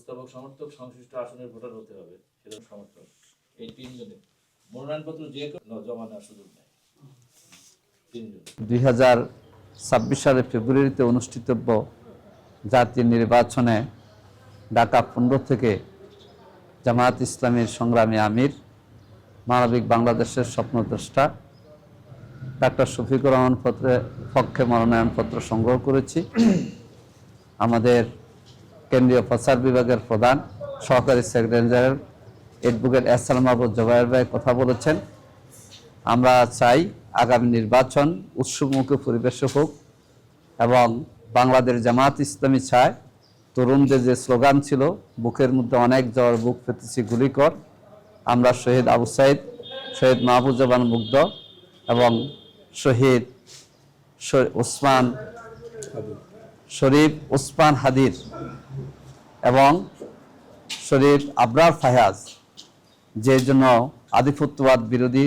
উপস্থাপক সমর্থক সংশ্লিষ্ট আসনের ভোটার হতে হবে, সেটা সমর্থক। এই তিনজনের মনোনয়নপত্র যে কেউ জমা নেওয়ার সুযোগ নেই। 2026 সালের ফেব্রুয়ারিতে অনুষ্ঠিতব্য জাতীয় নির্বাচনে ঢাকা 15 থেকে জামায়াত ইসলামীর সংগ্রামী আমির, মানবিক বাংলাদেশের স্বপ্নদ্রষ্টা ডাক্তার শফিকুর রহমান পক্ষে মনোনয়নপত্র সংগ্রহ করেছি। আমাদের কেন্দ্রীয় প্রচার বিভাগের প্রধান সহকারী সেক্রেটারি জেনারেল অ্যাডভোকেট এহসান মাহবুব জুবায়ের ভাই কথা বলেছেন। আমরা চাই আগামী নির্বাচন উৎসবমুখী পরিবেশে হোক এবং বাংলাদেশ জামায়াত ইসলামী চায় তরুণদের যে স্লোগান ছিল, বুকের মধ্যে অনেক জ্বর, বুক পেতেছি গুলি কর, আমরা শহীদ আবু সাইদ, শহীদ মাহফুজামান মুগ্ধ এবং শহীদ শরীফ ওসমান হাদির এবং শরীফ আবরার ফায়াজ, যে জন্য আধিপত্যবাদ বিরোধী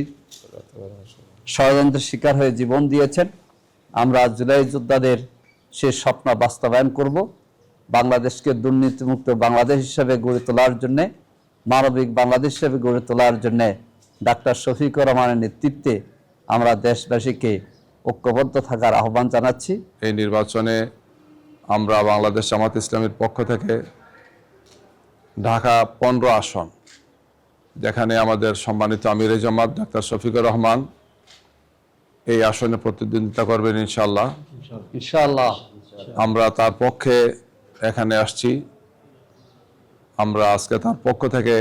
ষড়যন্ত্রের শিকার হয়ে জীবন দিয়েছেন, আমরা জুলাই যোদ্ধাদের সে স্বপ্ন বাস্তবায়ন করব। বাংলাদেশকে দুর্নীতিমুক্ত বাংলাদেশ হিসেবে গড়ে তোলার জন্যে, মানবিক বাংলাদেশ হিসেবে গড়ে তোলার জন্যে ডাক্তার শফিকুর রহমানের নেতৃত্বে আমরা দেশবাসীকে ঐক্যবদ্ধ থাকার আহ্বান জানাচ্ছি। এই নির্বাচনে আমরা বাংলাদেশ জামায়াত ইসলামীর পক্ষ থেকে ঢাকা 15 আসন, যেখানে আমাদের সম্মানিত আমিরে জামাত ডাক্তার শফিকুর রহমান এই আসনে প্রতিদ্বন্দ্বিতা করবেন ইনশাআল্লাহ। আমরা তার পক্ষে এখানে আসছি। আমরা আজকে তার পক্ষ থেকে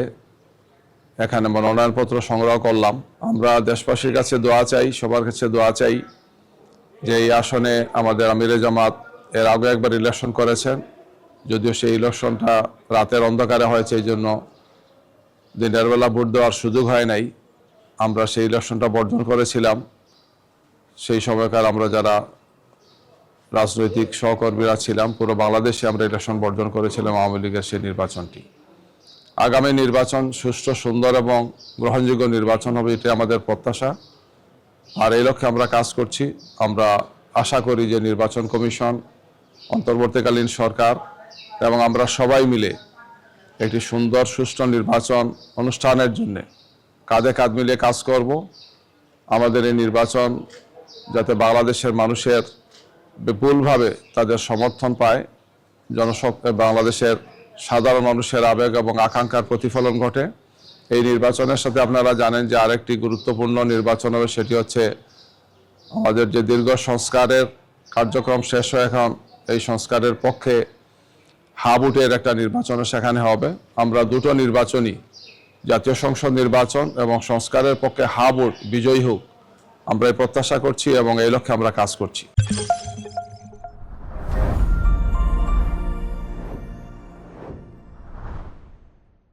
এখানে মনোনয়নপত্র সংগ্রহ করলাম। আমরা দেশবাসীর কাছে দোয়া চাই, সবার কাছে দোয়া চাই যে এই আসনে আমাদের আমিরে জামাত এর আগে একবার ইলেকশন করেছেন, যদিও সেই ইলেকশনটা রাতের অন্ধকারে হয়েছে, এই জন্য দিনের বেলা ভোট দেওয়ার সুযোগ হয় নাই। আমরা সেই ইলেকশনটা বর্জন করেছিলাম। সেই সময়কার আমরা যারা রাজনৈতিক সহকর্মীরা ছিলাম, পুরো বাংলাদেশে আমরা ইলেকশন বর্জন করেছিলাম আওয়ামী লীগের সেই নির্বাচনটি। আগামী নির্বাচন সুষ্ঠু, সুন্দর এবং গ্রহণযোগ্য নির্বাচন হবে, এটি আমাদের প্রত্যাশা। আর এই লক্ষ্যে আমরা কাজ করছি। আমরা আশা করি যে নির্বাচন কমিশন, অন্তর্বর্তীকালীন সরকার এবং আমরা সবাই মিলে একটি সুন্দর সুষ্ঠু নির্বাচন অনুষ্ঠানের জন্য কাঁধে কাঁধ মিলিয়ে কাজ করব। আমাদের এই নির্বাচন যাতে বাংলাদেশের মানুষের বিপুলভাবে তাদের সমর্থন পায়, বাংলাদেশের সাধারণ মানুষের আবেগ এবং আকাঙ্ক্ষার প্রতিফলন ঘটে। এই নির্বাচনের সাথে আপনারা জানেন যে আরেকটি গুরুত্বপূর্ণ নির্বাচন হবে, সেটি হচ্ছে আমাদের যে দীর্ঘ সংস্কারের কার্যক্রম শেষ হয়ে এখন এই সংস্কারের পক্ষে হাবুটের একটা নির্বাচনও সেখানে হবে। আমরা দুটো নির্বাচনই, জাতীয় সংসদ নির্বাচন এবং সংস্কারের পক্ষে হাবুট বিজয়ী হোক, আমরা এই প্রত্যাশা করছি এবং এই লক্ষ্যে আমরা কাজ করছি।